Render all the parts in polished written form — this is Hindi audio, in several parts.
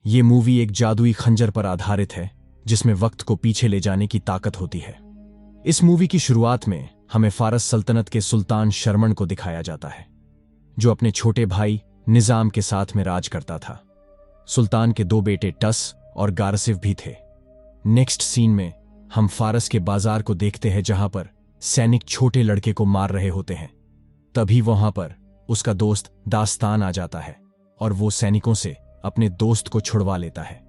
ये मूवी एक जादुई खंजर पर आधारित है जिसमें वक्त को पीछे ले जाने की ताकत होती है। इस मूवी की शुरुआत में हमें फारस सल्तनत के सुल्तान शरमन को दिखाया जाता है, जो अपने छोटे भाई निजाम के साथ में राज करता था। सुल्तान के दो बेटे टस और गारसिफ भी थे। नेक्स्ट सीन में हम फारस के बाजार को देखते हैं, जहां पर सैनिक छोटे लड़के को मार रहे होते हैं। तभी वहां पर उसका दोस्त दास्तान आ जाता है और वो सैनिकों से अपने दोस्त को छुड़वा लेता है।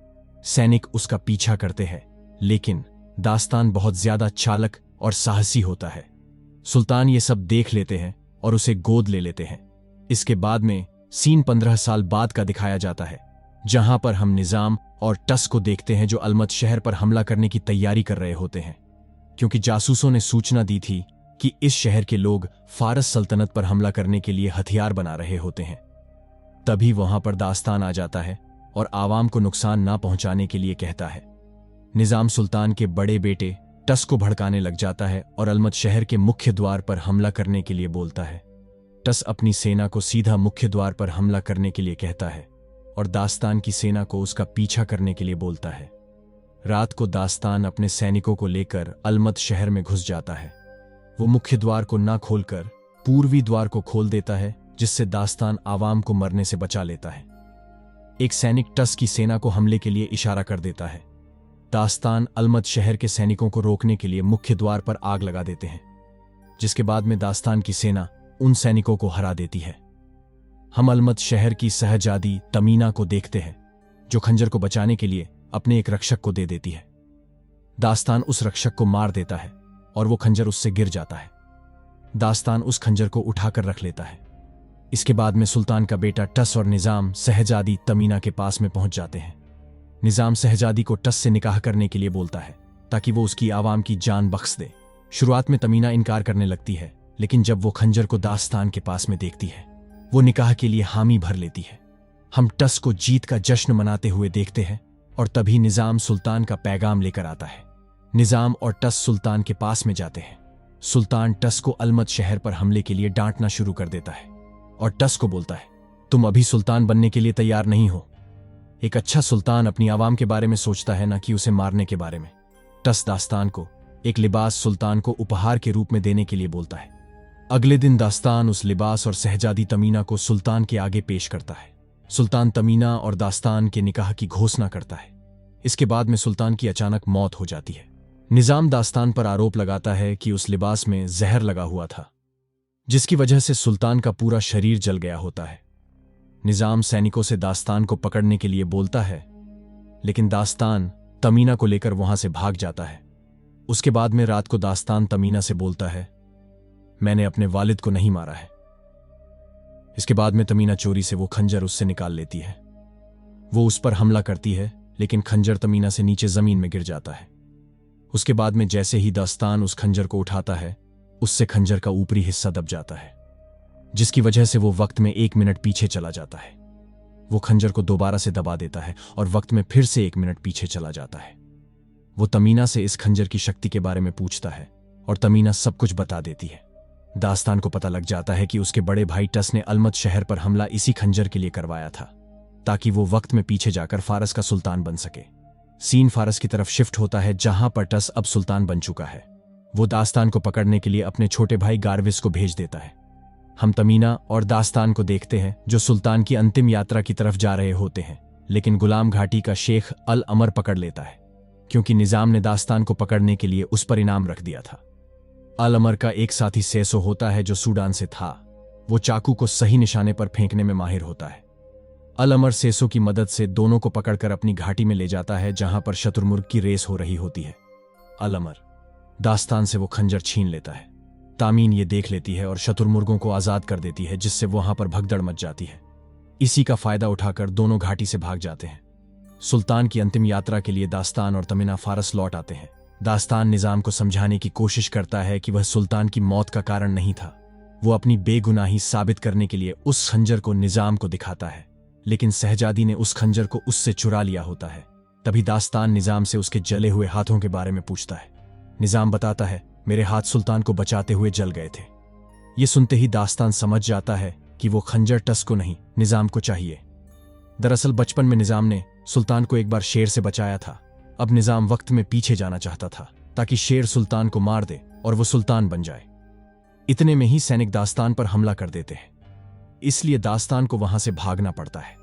सैनिक उसका पीछा करते हैं, लेकिन दास्तान बहुत ज्यादा चालक और साहसी होता है। सुल्तान ये सब देख लेते हैं और उसे गोद ले लेते हैं। इसके बाद में सीन 15 साल बाद का दिखाया जाता है, जहां पर हम निजाम और टस को देखते हैं, जो अलमत शहर पर हमला करने की तैयारी कर रहे होते हैं, क्योंकि जासूसों ने सूचना दी थी कि इस शहर के लोग फारस सल्तनत पर हमला करने के लिए हथियार बना रहे होते हैं। तभी वहां पर दास्तान आ जाता है और आवाम को नुकसान ना पहुंचाने के लिए कहता है। निजाम सुल्तान के बड़े बेटे टस को भड़काने लग जाता है और अलमत शहर के मुख्य द्वार पर हमला करने के लिए बोलता है। टस अपनी सेना को सीधा मुख्य द्वार पर हमला करने के लिए कहता है और दास्तान की सेना को उसका पीछा करने के लिए बोलता है। रात को दास्तान अपने सैनिकों को लेकर अलमत शहर में घुस जाता है। वो मुख्य द्वार को ना खोलकर पूर्वी द्वार को खोल देता है, जिससे दास्तान आवाम को मरने से बचा लेता है। एक सैनिक टस की सेना को हमले के लिए इशारा कर देता है। दास्तान अलमत शहर के सैनिकों को रोकने के लिए मुख्य द्वार पर आग लगा देते हैं, जिसके बाद में दास्तान की सेना उन सैनिकों को हरा देती है। हम अलमत शहर की शहजादी तमीना को देखते हैं, जो खंजर को बचाने के लिए अपने एक रक्षक को दे देती है। दास्तान उस रक्षक को मार देता है और वो खंजर उससे गिर जाता है। दास्तान उस खंजर को उठाकर रख लेता है। इसके बाद में सुल्तान का बेटा टस और निजाम शहजादी तमीना के पास में पहुंच जाते हैं। निजाम शहजादी को टस से निकाह करने के लिए बोलता है, ताकि वो उसकी आवाम की जान बख्श दे। शुरुआत में तमीना इनकार करने लगती है, लेकिन जब वो खंजर को दास्तान के पास में देखती है, वो निकाह के लिए हामी भर लेती है। हम टस को जीत का जश्न मनाते हुए देखते हैं और तभी निजाम सुल्तान का पैगाम लेकर आता है। निजाम और टस सुल्तान के पास में जाते हैं। सुल्तान टस को अलमत शहर पर हमले के लिए डांटना शुरू कर देता है और टस को बोलता है, तुम अभी सुल्तान बनने के लिए तैयार नहीं हो। एक अच्छा सुल्तान अपनी आवाम के बारे में सोचता है, ना कि उसे मारने के बारे में। टस दास्तान को एक लिबास सुल्तान को उपहार के रूप में देने के लिए बोलता है। अगले दिन दास्तान उस लिबास और शहजादी तमीना को सुल्तान के आगे पेश करता है। सुल्तान तमीना और दास्तान के निकाह की घोषणा करता है। इसके बाद में सुल्तान की अचानक मौत हो जाती है। निजाम दास्तान पर आरोप लगाता है कि उस लिबास में जहर लगा हुआ था, जिसकी वजह से सुल्तान का पूरा शरीर जल गया होता है। निजाम सैनिकों से दास्तान को पकड़ने के लिए बोलता है, लेकिन दास्तान तमीना को लेकर वहां से भाग जाता है। उसके बाद में रात को दास्तान तमीना से बोलता है, मैंने अपने वालिद को नहीं मारा है। इसके बाद में तमीना चोरी से वो खंजर उससे निकाल लेती है। वो उस पर हमला करती है, लेकिन खंजर तमीना से नीचे जमीन में गिर जाता है। उसके बाद में जैसे ही दास्तान उस खंजर को उठाता है, उससे खंजर का ऊपरी हिस्सा दब जाता है, जिसकी वजह से वो वक्त में 1 मिनट पीछे चला जाता है। वो खंजर को दोबारा से दबा देता है और वक्त में फिर से 1 मिनट पीछे चला जाता है। वो तमीना से इस खंजर की शक्ति के बारे में पूछता है और तमीना सब कुछ बता देती है। दास्तान को पता लग जाता है कि उसके बड़े भाई टस ने अलमत शहर पर हमला इसी खंजर के लिए करवाया था, ताकि वो वक्त में पीछे जाकर फारस का सुल्तान बन सके। सीन फारस की तरफ शिफ्ट होता है, जहां पर टस अब सुल्तान बन चुका है। वो दास्तान को पकड़ने के लिए अपने छोटे भाई गारविस को भेज देता है। हम तमीना और दास्तान को देखते हैं, जो सुल्तान की अंतिम यात्रा की तरफ जा रहे होते हैं, लेकिन गुलाम घाटी का शेख अल अमर पकड़ लेता है, क्योंकि निजाम ने दास्तान को पकड़ने के लिए उस पर इनाम रख दिया था। अल अमर का एक साथी सेसो होता है, जो सूडान से था। वो चाकू को सही निशाने पर फेंकने में माहिर होता है। अल अमर सेसो की मदद से दोनों को पकड़कर अपनी घाटी में ले जाता है, जहां पर शतुरमुर्ग की रेस हो रही होती है। अल अमर दास्तान से वो खंजर छीन लेता है। तामीन ये देख लेती है और शतुरमुर्गों को आजाद कर देती है, जिससे वहां पर भगदड़ मच जाती है। इसी का फायदा उठाकर दोनों घाटी से भाग जाते हैं। सुल्तान की अंतिम यात्रा के लिए दास्तान और तमीना फारस लौट आते हैं। दास्तान निजाम को समझाने की कोशिश करता है कि वह सुल्तान की मौत का कारण नहीं था। वो अपनी बेगुनाही साबित करने के लिए उस खंजर को निजाम को दिखाता है, लेकिन शहजादी ने उस खंजर को उससे चुरा लिया होता है। तभी दास्तान निजाम से उसके जले हुए हाथों के बारे में पूछता है। निजाम बताता है, मेरे हाथ सुल्तान को बचाते हुए जल गए थे। ये सुनते ही दास्तान समझ जाता है कि वो खंजर टस को नहीं, निजाम को चाहिए। दरअसल बचपन में निजाम ने सुल्तान को एक बार शेर से बचाया था। अब निजाम वक्त में पीछे जाना चाहता था ताकि शेर सुल्तान को मार दे और वो सुल्तान बन जाए। इतने में ही सैनिक दास्तान पर हमला कर देते हैं, इसलिए दास्तान को वहां से भागना पड़ता है।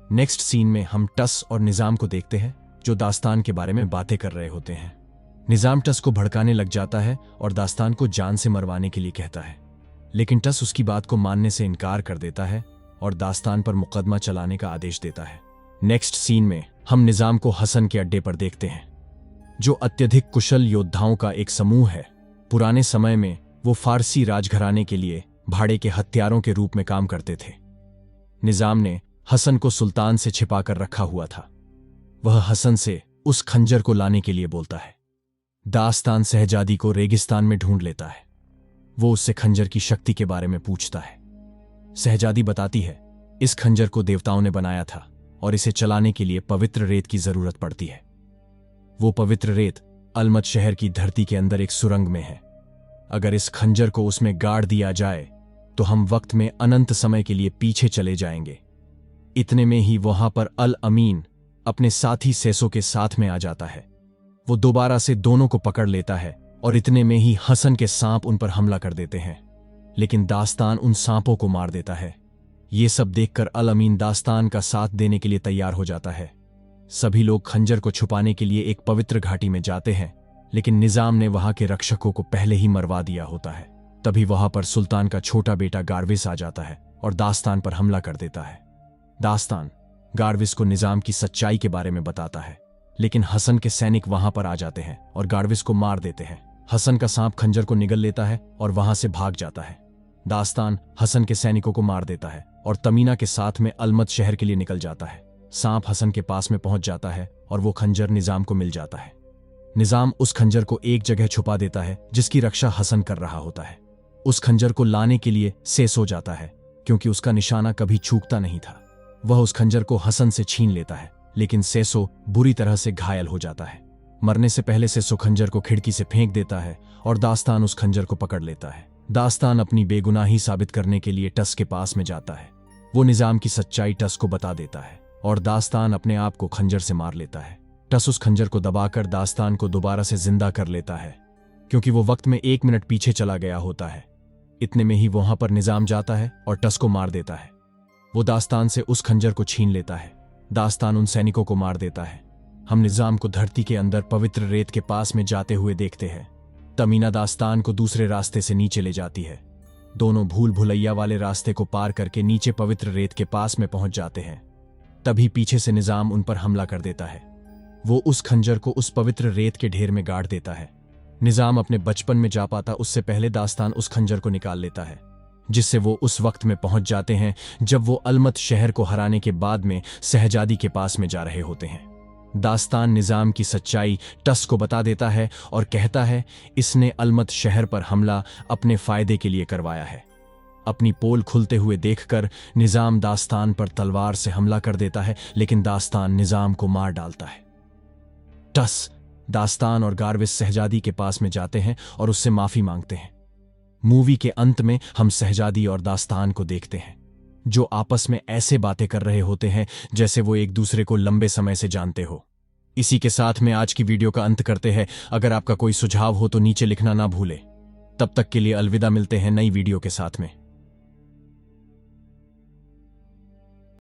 नेक्स्ट सीन में हम टस और निजाम को देखते हैं जो दास्तान के बारे में बातें कर रहे होते हैं। निजाम टस को भड़काने लग जाता है और दास्तान को जान से मरवाने के लिए कहता है, लेकिन टस उसकी बात को मानने से इनकार कर देता है और दास्तान पर मुकदमा चलाने का आदेश देता है। नेक्स्ट सीन में हम निजाम को हसन के अड्डे पर देखते हैं, जो अत्यधिक कुशल योद्धाओं का एक समूह है। पुराने समय में वो फारसी राजघराने के लिए भाड़े के हथियारों के रूप में काम करते थे। निजाम ने हसन को सुल्तान से छिपाकर रखा हुआ था। वह हसन से उस खंजर को लाने के लिए बोलता है। दास्तान शहजादी को रेगिस्तान में ढूंढ लेता है। वो उससे खंजर की शक्ति के बारे में पूछता है। शहजादी बताती है, इस खंजर को देवताओं ने बनाया था और इसे चलाने के लिए पवित्र रेत की जरूरत पड़ती है। वो पवित्र रेत अलमत शहर की धरती के अंदर एक सुरंग में है। अगर इस खंजर को उसमें गाड़ दिया जाए तो हम वक्त में अनंत समय के लिए पीछे चले जाएंगे। इतने में ही वहां पर अल अमीन अपने साथी सेसो के साथ में आ जाता है। वो दोबारा से दोनों को पकड़ लेता है और इतने में ही हसन के सांप उन पर हमला कर देते हैं, लेकिन दास्तान उन सांपों को मार देता है। ये सब देखकर अल अमीन दास्तान का साथ देने के लिए तैयार हो जाता है। सभी लोग खंजर को छुपाने के लिए एक पवित्र घाटी में जाते हैं, लेकिन निजाम ने वहां के रक्षकों को पहले ही मरवा दिया होता है। तभी वहां पर सुल्तान का छोटा बेटा गारविस आ जाता है और दास्तान पर हमला कर देता है। दास्तान गारविस को निजाम की सच्चाई के बारे में बताता है, लेकिन हसन के सैनिक वहां पर आ जाते हैं और गारविस को मार देते हैं। हसन का सांप खंजर को निगल लेता है और वहां से भाग जाता है। दास्तान हसन के सैनिकों को मार देता है और तमीना के साथ में अलमत शहर के लिए निकल जाता है। सांप हसन के पास में पहुंच जाता है और वो खंजर निजाम को मिल जाता है। निजाम उस खंजर को एक जगह छुपा देता है जिसकी रक्षा हसन कर रहा होता है। उस खंजर को लाने के लिए सेस हो जाता है, क्योंकि उसका निशाना कभी चूकता नहीं था। वह उस खंजर को हसन से छीन लेता है, लेकिन सेसो बुरी तरह से घायल हो जाता है। मरने से पहले सेसो खंजर को खिड़की से फेंक देता है और दास्तान उस खंजर को पकड़ लेता है। दास्तान अपनी बेगुनाही साबित करने के लिए टस के पास में जाता है। वो निजाम की सच्चाई टस को बता देता है और दास्तान अपने आप को खंजर से मार लेता है। टस उस खंजर को दबाकर दास्तान को दोबारा से जिंदा कर लेता है, क्योंकि वो वक्त में 1 मिनट पीछे चला गया होता है। इतने में ही वहां पर निजाम जाता है और टस को मार देता है। वो दास्तान से उस खंजर को छीन लेता है। दास्तान उन सैनिकों को मार देता है। हम निजाम को धरती के अंदर पवित्र रेत के पास में जाते हुए देखते हैं। तमीना दास्तान को दूसरे रास्ते से नीचे ले जाती है। दोनों भूल भुलैया वाले रास्ते को पार करके नीचे पवित्र रेत के पास में पहुंच जाते हैं। तभी पीछे से निजाम उन पर हमला कर देता है। वो उस खंजर को उस पवित्र रेत के ढेर में गाड़ देता है। निजाम अपने बचपन में जा पाता उससे पहले दास्तान उस खंजर को निकाल लेता है, जिससे वो उस वक्त में पहुंच जाते हैं जब वो अलमत शहर को हराने के बाद में शहजादी के पास में जा रहे होते हैं। दास्तान निजाम की सच्चाई टस को बता देता है और कहता है इसने अलमत शहर पर हमला अपने फायदे के लिए करवाया है। अपनी पोल खुलते हुए देखकर निजाम दास्तान पर तलवार से हमला कर देता है, लेकिन दास्तान निजाम को मार डालता है। टस दास्तान और गारविस शहजादी के पास में जाते हैं और उससे माफी मांगते हैं। मूवी के अंत में हम शहजादी और दास्तान को देखते हैं, जो आपस में ऐसे बातें कर रहे होते हैं जैसे वो एक दूसरे को लंबे समय से जानते हो। इसी के साथ में आज की वीडियो का अंत करते हैं। अगर आपका कोई सुझाव हो तो नीचे लिखना ना भूले। तब तक के लिए अलविदा, मिलते हैं नई वीडियो के साथ में।